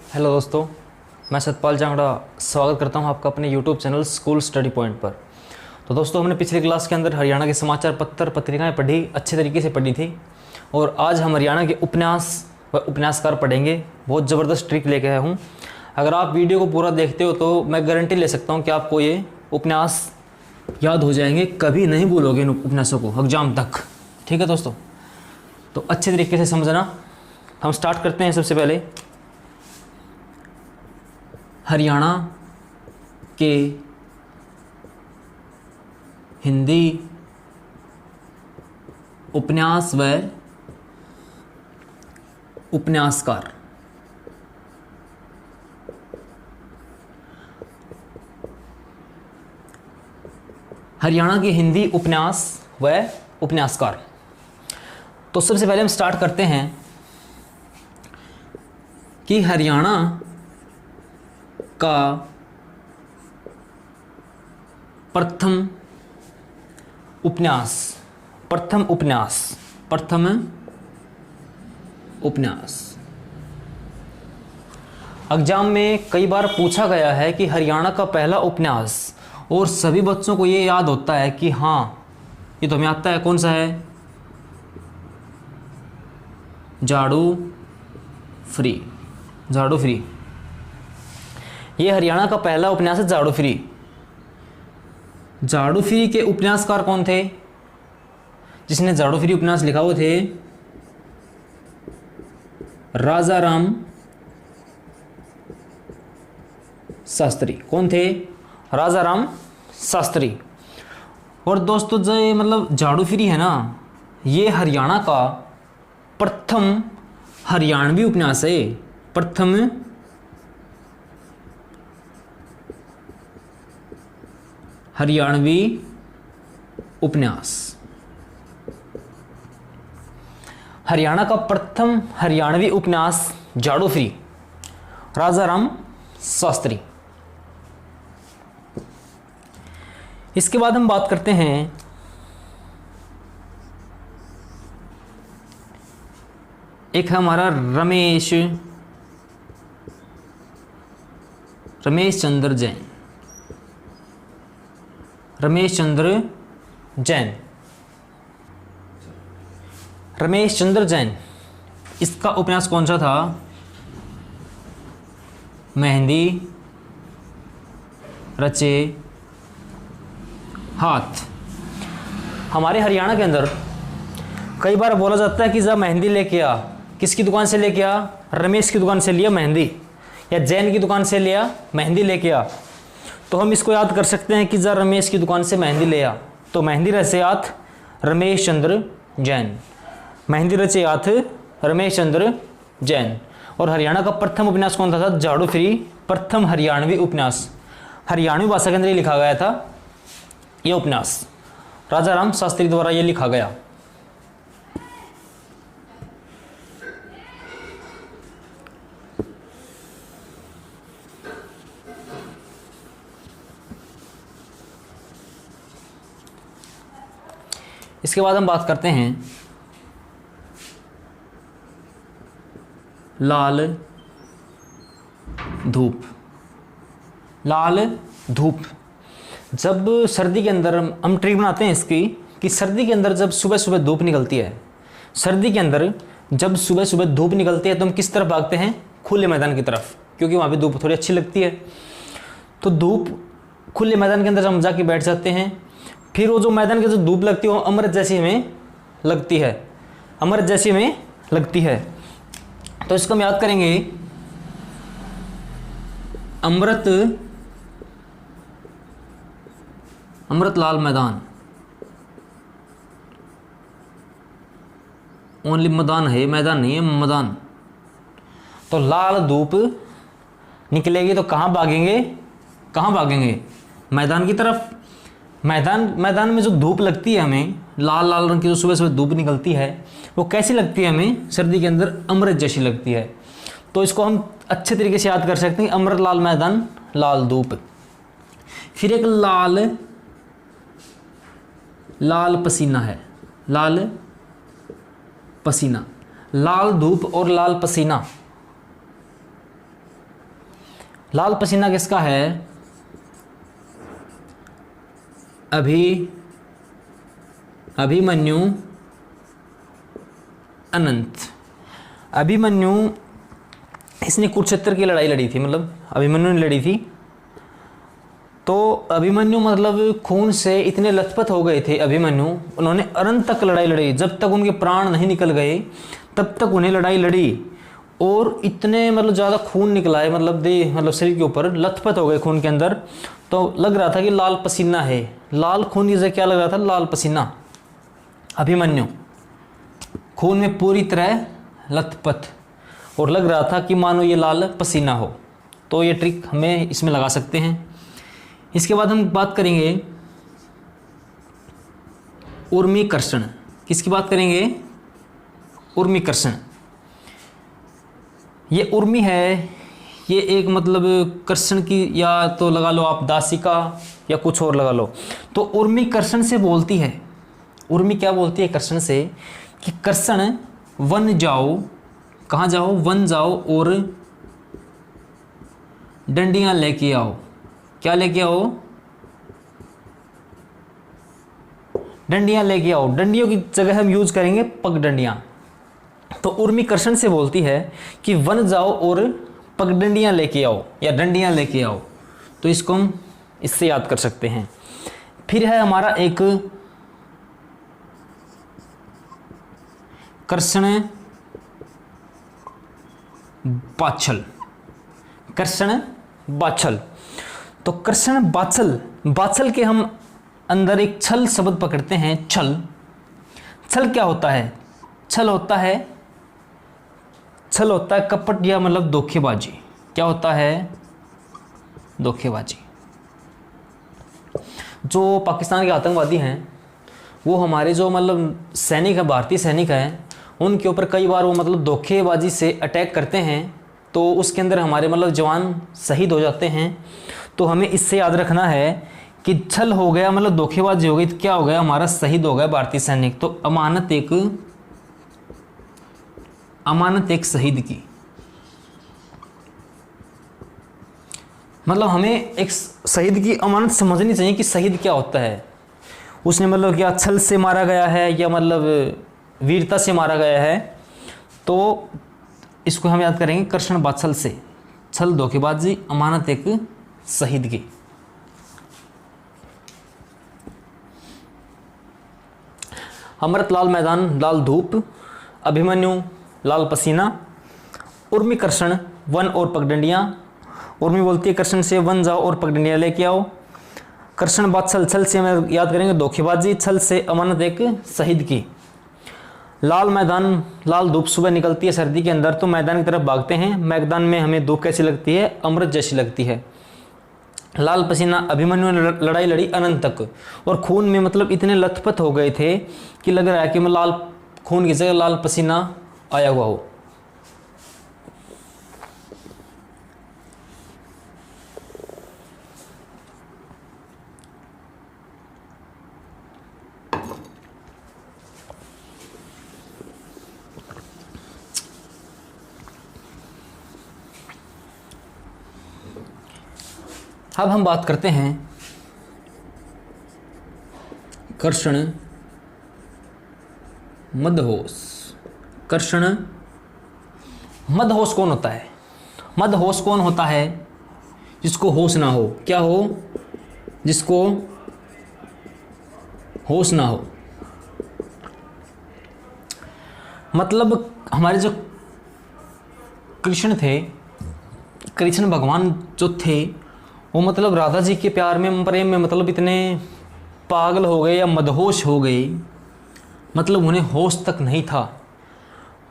Hello दोस्तों, मैं सतपाल जांगड़ा स्वागत करता हूं आपका अपने YouTube channel school study point पर। तो दोस्तों, हमने पिछली क्लास के अंदर हरियाणा के समाचार पत्र पत्रिकाएं पढ़ी, अच्छे तरीके से पढ़ी थी। और आज हम हरियाणा के उपन्यास व उपन्यासकार पढ़ेंगे। बहुत ज़बरदस्त ट्रिक लेके आया हूँ। अगर आप वीडियो को पूरा देखते हो तो मैं गारंटी ले सकता हूँ कि आपको ये उपन्यास याद हो जाएंगे, कभी नहीं भूलोगे इन उपन्यासों को एग्जाम तक। ठीक है दोस्तों, तो अच्छे तरीके से समझना। हम स्टार्ट करते हैं। सबसे पहले हरियाणा के हिंदी उपन्यास व उपन्यासकार। हरियाणा के हिंदी उपन्यास व उपन्यासकार। तो सबसे पहले हम स्टार्ट करते हैं कि हरियाणा का प्रथम उपन्यास एग्जाम में कई बार पूछा गया है कि हरियाणा का पहला उपन्यास, और सभी बच्चों को ये याद होता है कि हाँ ये तो हमें आता है। कौन सा है? झाड़ू फ्री। ये हरियाणा का पहला उपन्यास है झाड़ू फ्री। झाड़ू फ्री के उपन्यासकार कौन थे? जिसने झाड़ू फ्री उपन्यास लिखा वो थे राजा राम शास्त्री। कौन थे? राजा राम शास्त्री। और दोस्तों, जो ये मतलब झाड़ू फ्री है ना, ये हरियाणा का प्रथम हरियाणवी उपन्यास है। प्रथम हरियाणवी उपन्यास। हरियाणा का प्रथम हरियाणवी उपन्यास झाड़ू फ्री, राजा राम शास्त्री। इसके बाद हम बात करते हैं एक है हमारा रमेश चंद्र जैन। रमेश चंद्र जैन, इसका उपन्यास कौन सा था? मेहंदी रचे हाथ। हमारे हरियाणा के अंदर कई बार बोला जाता है कि जा मेहंदी लेके आ। किसकी दुकान से लेके आ? रमेश की दुकान से लिया मेहंदी, या जैन की दुकान से लिया मेहंदी लेके आ। तो हम इसको याद कर सकते हैं कि जा रमेश की दुकान से मेहंदी ले आ। तो मेहंदी रचे हाथ रमेश चंद्र जैन। मेहंदी रचे हाथ रमेश चंद्र जैन। और हरियाणा का प्रथम उपन्यास कौन था? झाड़ू फ्री, प्रथम हरियाणवी उपन्यास। हरियाणवी भाषा के अंदर लिखा गया था यह उपन्यास। राजा राम शास्त्री द्वारा यह लिखा गया। इसके बाद हम बात करते हैं लाल धूप। जब सर्दी के अंदर हम ट्रिक बनाते हैं इसकी, कि सर्दी के अंदर जब सुबह सुबह धूप निकलती है, तो हम किस तरफ भागते हैं? खुले मैदान की तरफ, क्योंकि वहाँ पे धूप थोड़ी अच्छी लगती है। तो धूप खुले मैदान के अंदर हम जाके बैठ जाते हैं। फिर वो जो मैदान की जो धूप लगती है वो अमृत जैसी हमें लगती है। तो इसको हम याद करेंगे, अमृत लाल मैदान। ओनली मैदान है, मैदान नहीं है, मैदान। तो लाल धूप निकलेगी तो कहाँ भागेंगे? मैदान की तरफ। मैदान में जो धूप लगती है हमें, लाल रंग की जो सुबह सुबह धूप निकलती है, वो कैसी लगती है हमें? सर्दी के अंदर अमृत जैसी लगती है। तो इसको हम अच्छे तरीके से याद कर सकते हैं, अमृत लाल मैदान, लाल धूप। फिर एक लाल पसीना है, लाल पसीना, लाल धूप और लाल पसीना, लाल पसीना किसका है? अभिमन्यु अनंत। अभिमन्यु इसने कुरुक्षेत्र की लड़ाई लड़ी थी, मतलब अभिमन्यु ने लड़ी थी। तो अभिमन्यु मतलब खून से इतने लथपथ हो गए थे अभिमन्यु, उन्होंने अनंत तक लड़ाई लड़ी, जब तक उनके प्राण नहीं निकल गए तब तक उन्हें लड़ाई लड़ी। और इतने मतलब ज़्यादा खून निकला है, मतलब शरीर के ऊपर लथपथ हो गए खून के अंदर, तो लग रहा था कि लाल पसीना है। लाल खून की जगह क्या लग रहा था? लाल पसीना। अभिमन्यु खून में पूरी तरह लथपथ, और लग रहा था कि मानो ये लाल पसीना हो। तो ये ट्रिक हमें इसमें लगा सकते हैं। इसके बाद हम बात करेंगे उर्मीकर्षण। किसकी बात करेंगे? उर्मीकर्षण। ये उर्मी है, ये एक मतलब कर्षण की, या तो लगा लो आप दासिका या कुछ और लगा लो। तो उर्मी कर्षण से बोलती है, उर्मी क्या बोलती है कर्षण से कि कर्षण वन जाओ। कहाँ जाओ? वन जाओ और डंडियाँ लेके आओ। क्या लेके आओ? डंडियाँ लेके आओ। डंडियों की जगह हम यूज करेंगे पगडंडियाँ। तो उर्मी कर्षण से बोलती है कि वन जाओ और पगडंडियाँ लेके आओ या डंडियाँ लेके आओ। तो इसको हम इससे याद कर सकते हैं। फिर है हमारा एक कर्षण बाछल। कर्षण बाछल। तो कर्षण बाछल, बाछल के हम अंदर एक छल शब्द पकड़ते हैं। छल। छल क्या होता है? छल होता है कपट या मतलब धोखेबाजी। क्या होता है? धोखेबाजी। जो पाकिस्तान के आतंकवादी हैं वो हमारे जो मतलब सैनिक है, भारतीय सैनिक हैं, उनके ऊपर कई बार वो मतलब धोखेबाजी से अटैक करते हैं, तो उसके अंदर हमारे मतलब जवान शहीद हो जाते हैं। तो हमें इससे याद रखना है कि छल हो गया मतलब धोखेबाजी हो गई तो क्या हो गया? हमारा शहीद हो गया भारतीय सैनिक। तो अमानत एक शहीद की, मतलब हमें एक शहीद की अमानत समझनी चाहिए कि शहीद क्या होता है। उसने मतलब क्या छल से मारा गया है या मतलब वीरता से मारा गया है। तो इसको हम याद करेंगे कर्षण बाछल से। छल धोखेबाजी, अमानत एक शहीद की। अमृत लाल मैदान, लाल धूप। अभिमन्यु लाल पसीना। उर्मी कर्षण वन और पगडंडियाँ। उर्मी बोलती है कर्षण से वन जाओ और पगडंडियाँ लेके आओ। कर्षण बाछल, छल से हमें याद करेंगे धोखेबाजी, छल से अमानत एक शहीद की। लाल मैदान, लाल धूप सुबह निकलती है सर्दी के अंदर तो मैदान की तरफ भागते हैं। मैदान में हमें धूप कैसी लगती है? अमृत जैसी लगती है। लाल पसीना, अभिमन्यु ने लड़ाई लड़ी अनंत तक, और खून में मतलब इतने लथपथ हो गए थे कि लग रहा है कि मैं लाल खून की जगह लाल पसीना आया हुआ हो। अब हम बात करते हैं कर्षण मदहोश। कर्षण मदहोश कौन होता है? मदहोश कौन होता है? जिसको होश ना हो। क्या हो? जिसको होश ना हो। मतलब हमारे जो कृष्ण थे, कृष्ण भगवान जो थे, वो मतलब राधा जी के प्यार में, प्रेम में मतलब इतने पागल हो गए या मदहोश हो गए, मतलब उन्हें होश तक नहीं था।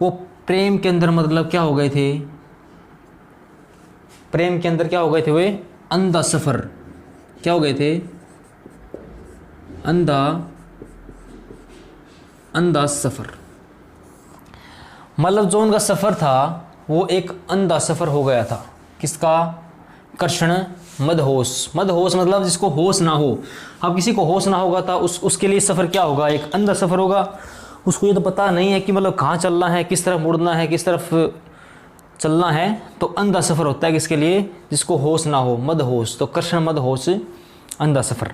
वो प्रेम के अंदर मतलब क्या हो गए थे? प्रेम के अंदर क्या हो गए थे? वे अंधा सफर। क्या हो गए थे? अंधा सफर। मतलब जो उनका सफर था वो एक अंधा सफर हो गया था। किसका? कर्षण मदहोश। मदहोश मतलब जिसको होश ना हो। अब किसी को होश ना होगा था उसके लिए सफ़र क्या होगा? एक अंधा सफ़र होगा। उसको ये तो पता नहीं है कि मतलब कहाँ चलना है, किस तरफ मुड़ना है, किस तरफ चलना है तो अंधा सफ़र होता है किसके लिए, जिसको होश ना हो, मद होश। तो कृष्ण मद होश अंधा सफ़र।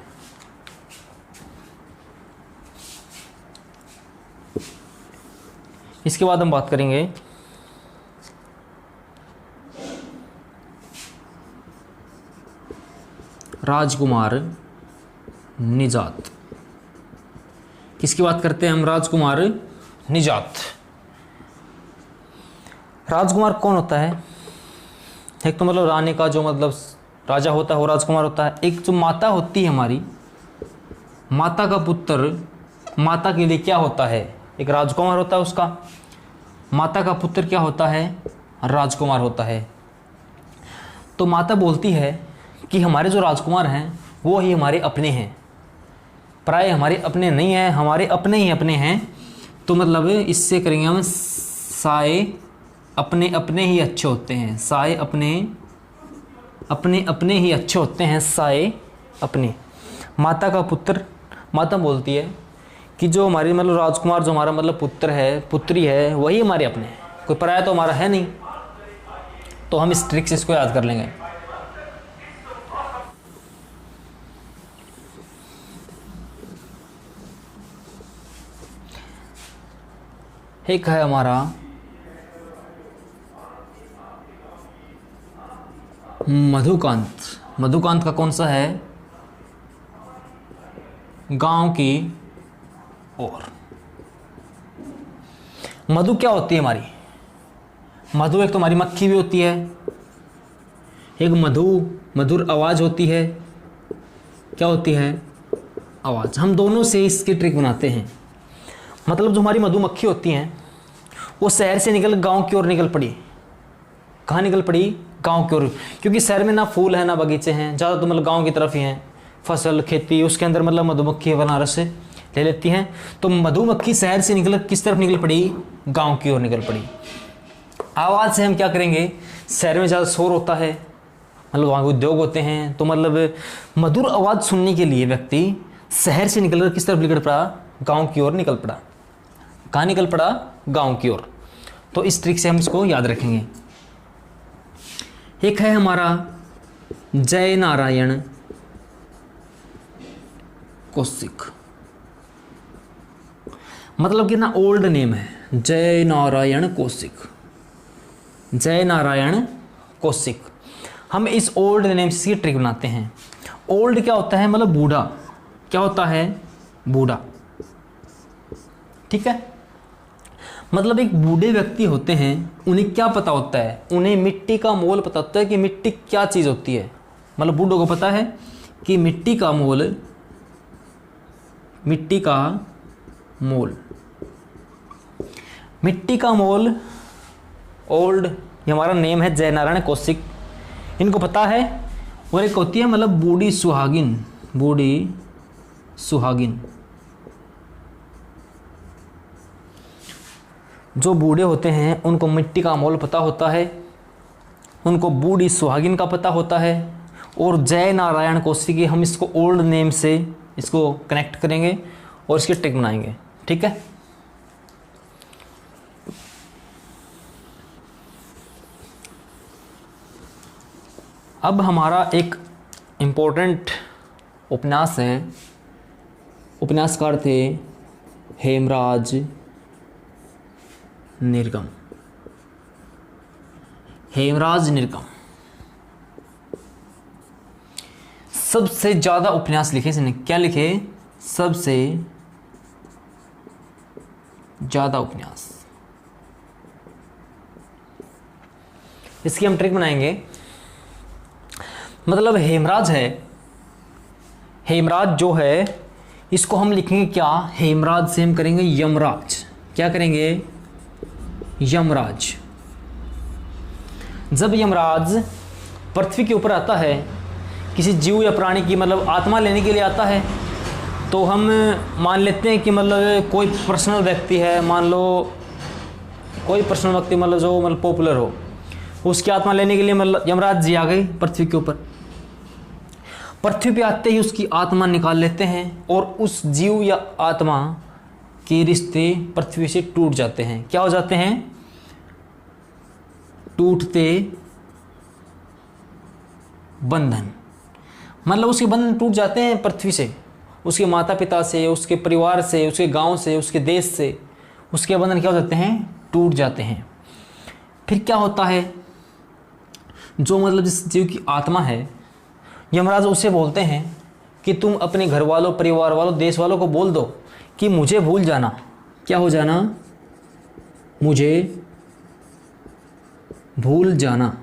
इसके बाद हम बात करेंगे राजकुमार निजात। किसकी बात करते हैं हम, राजकुमार निजात। राजकुमार कौन होता है, एक तो मतलब रानी का जो मतलब राजा होता है वो राजकुमार होता है। एक जो माता होती है हमारी, माता का पुत्र, माता के लिए क्या होता है, एक राजकुमार होता है उसका। माता का पुत्र क्या होता है, राजकुमार होता है। तो माता बोलती है कि हमारे जो राजकुमार हैं वो ही हमारे अपने हैं, प्राय हमारे अपने नहीं हैं, हमारे अपने ही अपने हैं। तो मतलब इससे करेंगे हम साए अपने अपने ही अच्छे होते हैं, साए अपने अपने अपने ही अच्छे होते हैं, साए अपने। माता का पुत्र, माता बोलती है कि जो हमारी मतलब राजकुमार जो हमारा मतलब पुत्र है, पुत्री है, वही हमारे अपने हैं, कोई पराया तो हमारा है नहीं। तो हम इस ट्रिक से इसको याद कर लेंगे। एक है हमारा मधुकांत। मधुकांत का कौन सा है, गांव की ओर। मधु क्या होती है हमारी, मधु एक तो हमारी मक्खी भी होती है, एक मधुर आवाज़ होती है। क्या होती है, आवाज़। हम दोनों से इसकी ट्रिक बनाते हैं। मतलब जो हमारी मधुमक्खी होती हैं वो शहर से निकल गांव की ओर निकल पड़ी। कहाँ निकल पड़ी, गांव की ओर, क्योंकि शहर में ना फूल है ना बगीचे हैं, ज़्यादा तो मतलब गांव की तरफ ही हैं, फसल खेती, उसके अंदर मतलब मधुमक्खी बनारस से ले लेती हैं। तो मधुमक्खी शहर से निकल किस तरफ निकल पड़ी, गांव की ओर निकल पड़ी। आवाज़ से हम क्या करेंगे, शहर में ज़्यादा शोर होता है, मतलब वहाँ उद्योग होते हैं, तो मतलब मधुर आवाज़ सुनने के लिए व्यक्ति शहर से निकलकर किस तरफ निकल पड़ा, गांव की ओर निकल पड़ा। कहाँ निकल पड़ा, गांव की ओर। तो इस ट्रिक से हम इसको याद रखेंगे। एक है हमारा जय नारायण कौशिक, मतलब कि ना ओल्ड नेम है, जय नारायण कौशिक, जय नारायण कौशिक। हम इस ओल्ड नेम से ट्रिक बनाते हैं। ओल्ड क्या होता है, मतलब बूढ़ा। क्या होता है, बूढ़ा। ठीक है, मतलब एक बूढ़े व्यक्ति होते हैं, उन्हें क्या पता होता है, उन्हें मिट्टी का मोल पता होता है कि मिट्टी क्या चीज़ होती है। मतलब बूढ़ों को पता है कि मिट्टी का मोल, मिट्टी का मोल, मिट्टी का मोल ओल्ड, ये हमारा नेम है जय नारायण कौशिक, इनको पता है। और एक होती है मतलब बूढ़ी सुहागिन, बूढ़ी सुहागिन। जो बूढ़े होते हैं उनको मिट्टी का मोल पता होता है, उनको बूढ़ी सुहागिन का पता होता है। और जय नारायण कौशिक, हम इसको ओल्ड नेम से इसको कनेक्ट करेंगे और इसकी ट्रिक बनाएंगे। ठीक है, अब हमारा एक इम्पोर्टेंट उपन्यास है, उपन्यासकार थे हेमराज निर्गम। हेमराज निर्गम सबसे ज़्यादा उपन्यास लिखे इसने। क्या लिखे, सबसे ज़्यादा उपन्यास। इसकी हम ट्रिक बनाएंगे। मतलब हेमराज है, हेमराज जो है इसको हम लिखेंगे क्या, हेमराज से हम करेंगे यमराज। क्या करेंगे, यमराज। जब यमराज पृथ्वी के ऊपर आता है, किसी जीव या प्राणी की मतलब आत्मा लेने के लिए आता है, तो हम मान लेते हैं कि मतलब कोई पर्सनल व्यक्ति है, मान लो कोई पर्सनल व्यक्ति मतलब जो मतलब पॉपुलर हो, उसकी आत्मा लेने के लिए मतलब यमराज जी आ गए पृथ्वी के ऊपर। पृथ्वी पे आते ही उसकी आत्मा निकाल लेते हैं और उस जीव या आत्मा के रिश्ते पृथ्वी से टूट जाते हैं। क्या हो जाते हैं, टूटते बंधन, मतलब उसके बंधन टूट जाते हैं पृथ्वी से, उसके माता पिता से, उसके परिवार से, उसके गांव से, उसके देश से, उसके बंधन क्या हो जाते हैं, टूट जाते हैं। फिर क्या होता है, जो मतलब जिस जीव की आत्मा है, यमराज उसे बोलते हैं कि तुम अपने घर वालों, परिवार वालों, देश वालों को बोल दो कि मुझे भूल जाना। क्या हो जाना, मुझे भूल जाना,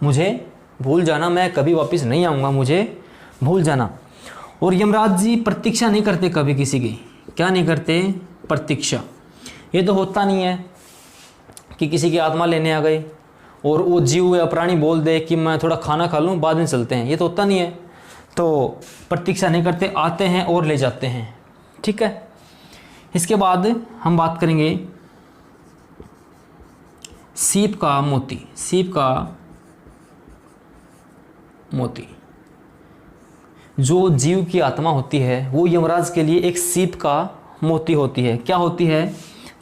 मुझे भूल जाना, मैं कभी वापस नहीं आऊँगा, मुझे भूल जाना। और यमराज जी प्रतीक्षा नहीं करते कभी किसी की, क्या नहीं करते, प्रतीक्षा। ये तो होता नहीं है कि किसी की आत्मा लेने आ गए और वो जीव या प्राणी बोल दे कि मैं थोड़ा खाना खा लूँ बाद में चलते हैं, ये तो होता नहीं है। तो प्रतीक्षा नहीं करते, आते हैं और ले जाते हैं। ठीक है, इसके बाद हम बात करेंगे सीप का मोती। सीप का मोती, जो जीव की आत्मा होती है वो यमराज के लिए एक सीप का मोती होती है। क्या होती है,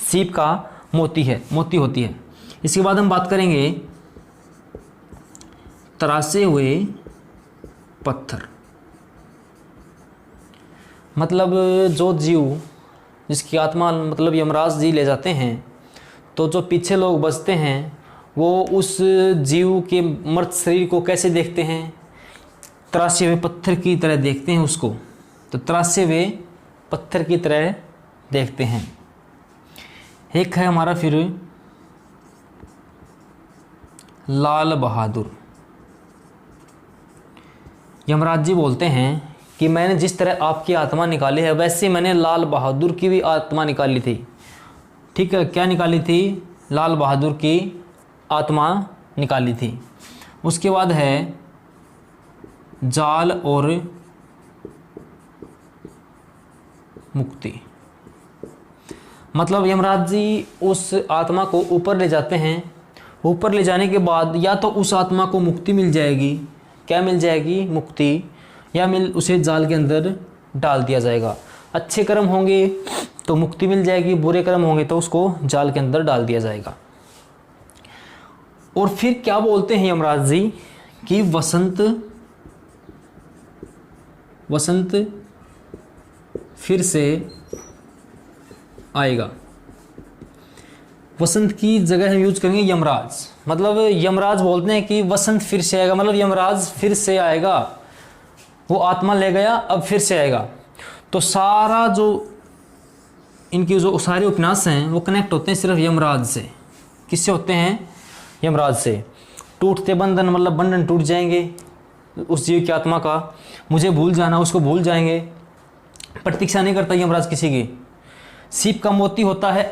सीप का मोती है, मोती होती है। इसके बाद हम बात करेंगे तरासे हुए पत्थर, मतलब जो जीव जिसकी आत्मा मतलब यमराज जी ले जाते हैं, तो जो पीछे लोग बचते हैं वो उस जीव के मृत शरीर को कैसे देखते हैं, तरासे हुए पत्थर की तरह देखते हैं उसको। तो तरासे हुए पत्थर की तरह देखते हैं। एक है हमारा फिर लाल बहादुर। यमराज जी बोलते हैं कि मैंने जिस तरह आपकी आत्मा निकाली है वैसे मैंने लाल बहादुर की भी आत्मा निकाली थी। ठीक है, क्या निकाली थी, लाल बहादुर की आत्मा निकाली थी। उसके बाद है जाल और मुक्ति, मतलब यमराज जी उस आत्मा को ऊपर ले जाते हैं। ऊपर ले जाने के बाद या तो उस आत्मा को मुक्ति मिल जाएगी, क्या मिल जाएगी, मुक्ति, या उसे जाल के अंदर डाल दिया जाएगा। अच्छे कर्म होंगे तो मुक्ति मिल जाएगी, बुरे कर्म होंगे तो उसको जाल के अंदर डाल दिया जाएगा। और फिर क्या बोलते हैं यमराज जी कि वसंत फिर से आएगा। वसंत की जगह हम यूज करेंगे यमराज, मतलब यमराज बोलते हैं कि वसंत फिर से आएगा, मतलब यमराज फिर से आएगा, वो आत्मा ले गया अब फिर से आएगा। तो सारा जो इनकी जो सारे उपन्यास हैं वो कनेक्ट होते हैं सिर्फ यमराज से। किससे होते हैं, यमराज से। टूटते बंधन, मतलब बंधन टूट जाएंगे उस जीव की आत्मा का, मुझे भूल जाना, उसको भूल जाएंगे, प्रतीक्षा नहीं करता यमराज किसी की। सीप का मोती होता है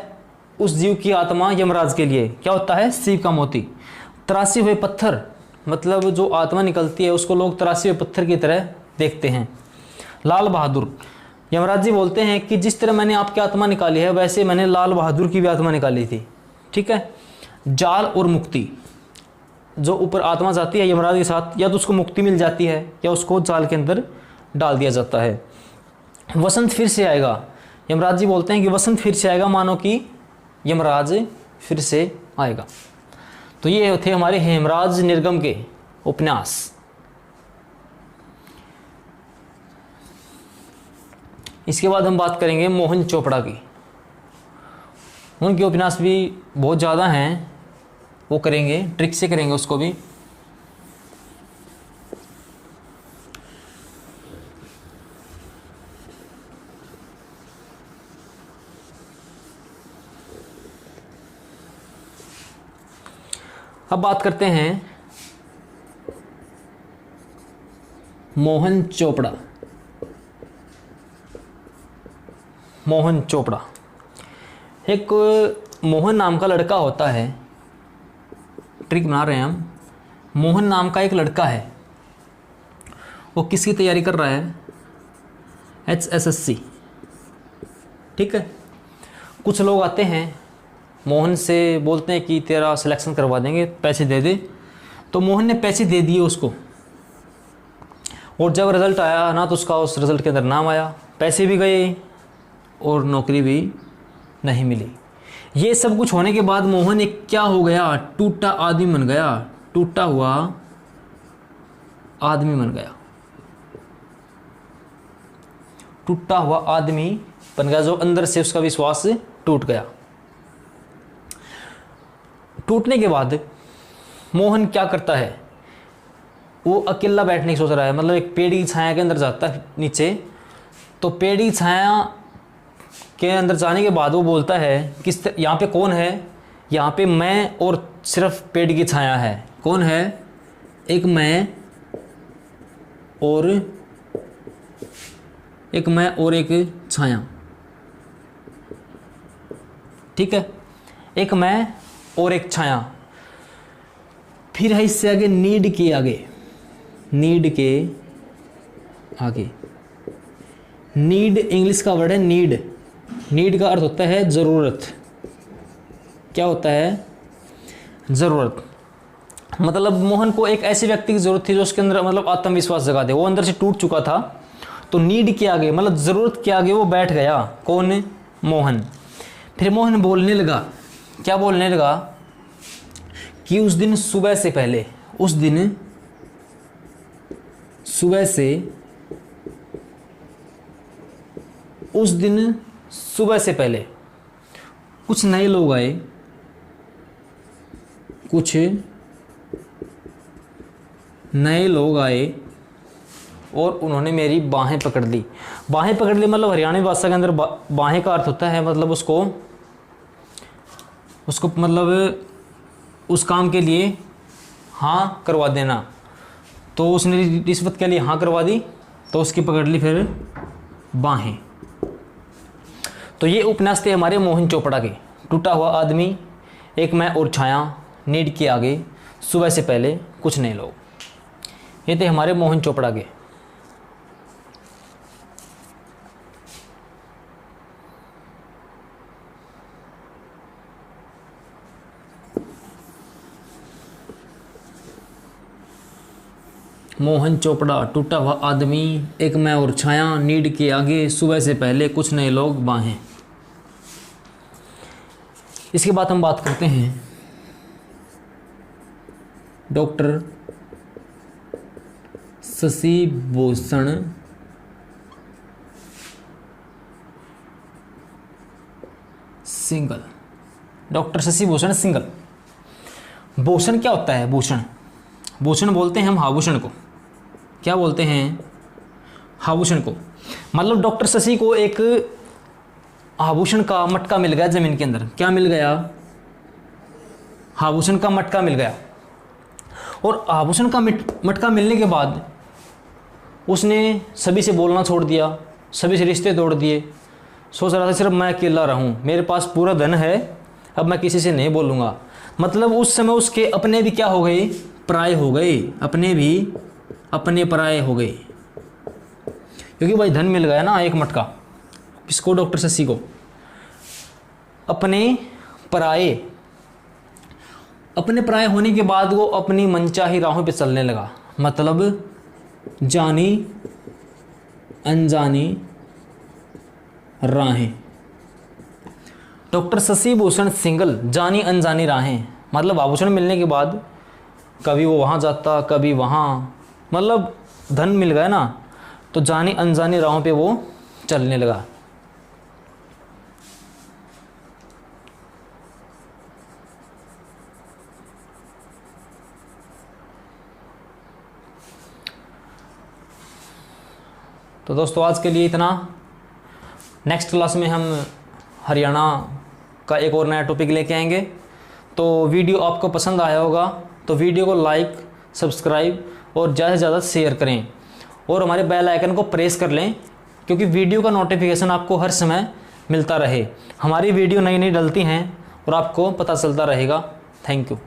उस जीव की आत्मा यमराज के लिए, क्या होता है, सीप का मोती। तरासे हुए पत्थर, मतलब जो आत्मा निकलती है उसको लोग तरासे हुए पत्थर की तरह देखते हैं। लाल बहादुर, यमराज जी बोलते हैं कि जिस तरह मैंने आपकी आत्मा निकाली है वैसे मैंने लाल बहादुर की भी आत्मा निकाली थी। ठीक है, जाल और मुक्ति, जो ऊपर आत्मा जाती है यमराज के साथ, या तो उसको मुक्ति मिल जाती है या उसको जाल के अंदर डाल दिया जाता है। वसंत फिर से आएगा, यमराज जी बोलते हैं कि वसंत फिर से आएगा, मानो कि यमराज फिर से आएगा। तो ये थे हमारे हेमराज निर्गम के उपन्यास। इसके बाद हम बात करेंगे मोहन चोपड़ा की। उनके उपन्यास भी बहुत ज़्यादा हैं, वो करेंगे, ट्रिक से करेंगे उसको भी। अब बात करते हैं मोहन चोपड़ा। मोहन चोपड़ा, एक मोहन नाम का लड़का होता है, ट्रिक बना रहे हैं हम। मोहन नाम का एक लड़का है, वो किसकी तैयारी कर रहा है, HSSC। ठीक है, कुछ लोग आते हैं मोहन से बोलते हैं कि तेरा सिलेक्शन करवा देंगे, पैसे दे दे। तो मोहन ने पैसे दे दिए उसको, और जब रिज़ल्ट आया ना तो उसका उस रिज़ल्ट के अंदर नाम आया, पैसे भी गए और नौकरी भी नहीं मिली। ये सब कुछ होने के बाद मोहन एक क्या हो गया, टूटा आदमी बन गया, टूटा हुआ आदमी बन गया, टूटा हुआ आदमी बन गया, जो अंदर से उसका विश्वास टूट गया। टूटने के बाद मोहन क्या करता है, वो अकेला बैठने की सोच रहा है, मतलब एक पेड़ की छाया के अंदर जाता है नीचे। तो पेड़ की छाया के अंदर जाने के बाद वो बोलता है किस यहाँ पे कौन है, यहाँ पे मैं और सिर्फ पेड़ की छाया है। कौन है, एक मैं और एक छाया, ठीक है, एक मैं और एक छाया। फिर है इससे आगे नीड के आगे, नीड के आगे, नीड इंग्लिश का वर्ड है नीड। नीड का अर्थ होता है ज़रूरत। क्या होता है, ज़रूरत। मतलब मोहन को एक ऐसे व्यक्ति की ज़रूरत थी जो उसके अंदर मतलब आत्मविश्वास जगा दे। वो अंदर से टूट चुका था, तो नीड के आगे मतलब ज़रूरत के आगे वो बैठ गया। कौन, मोहन। फिर मोहन बोलने लगा, क्या बोलने लगा कि उस दिन सुबह से पहले, उस दिन सुबह से, उस दिन सुबह से पहले कुछ नए लोग आए, कुछ नए लोग आए और उन्होंने मेरी बाहें पकड़ ली। बाहें पकड़ ली मतलब हरियाणवी भाषा के अंदर बाहें का अर्थ होता है मतलब उसको मतलब उस काम के लिए हाँ करवा देना। तो उसने रिश्वत के लिए हाँ करवा दी, तो उसकी पकड़ ली फिर बाहें। तो ये उपन्यास थे हमारे मोहन चोपड़ा के, टूटा हुआ आदमी, एक मैं और छाया, नीड के आगे, सुबह से पहले, कुछ नए लोग। ये थे हमारे मोहन चोपड़ा के। मोहन चोपड़ा, टूटा हुआ आदमी, एक मैं और छाया, नीड के आगे, सुबह से पहले, कुछ नए लोग, बाहें। इसके बाद हम बात करते हैं डॉक्टर शशि भूषण सिंघल। डॉक्टर शशि भूषण सिंघल। भूषण क्या होता है, भूषण, भूषण बोलते हैं हम आभूषण को। क्या बोलते हैं, आभूषण को। मतलब डॉक्टर शशि को एक आभूषण का मटका मिल गया जमीन के अंदर। क्या मिल गया, आभूषण का मटका मिल गया। और आभूषण का मटका मिलने के बाद उसने सभी से बोलना छोड़ दिया, सभी से रिश्ते तोड़ दिए। सोच रहा था सिर्फ मैं अकेला रहूं, मेरे पास पूरा धन है, अब मैं किसी से नहीं बोलूँगा। मतलब उस समय उसके अपने भी क्या हो गए, पराये हो गए, अपने भी अपने पराये हो गए। क्योंकि भाई धन मिल गया ना एक मटका, किसको, डॉक्टर शशि को। अपने पराये, अपने पराये होने के बाद वो अपनी मनचाही राहों पे चलने लगा। मतलब जानी अनजानी राहें। डॉक्टर शशि भूषण सिंघल, जानी अनजानी राहें। मतलब आभूषण मिलने के बाद कभी वो वहाँ जाता, कभी वहाँ, मतलब धन मिल गया ना, तो जानी अनजानी राहों पे वो चलने लगा। तो दोस्तों आज के लिए इतना। नेक्स्ट क्लास में हम हरियाणा का एक और नया टॉपिक लेके आएंगे। तो वीडियो आपको पसंद आया होगा तो वीडियो को लाइक, सब्सक्राइब और ज़्यादा से ज़्यादा शेयर करें और हमारे बेल आइकन को प्रेस कर लें, क्योंकि वीडियो का नोटिफिकेशन आपको हर समय मिलता रहे। हमारी वीडियो नई नई डलती हैं और आपको पता चलता रहेगा। Thank you.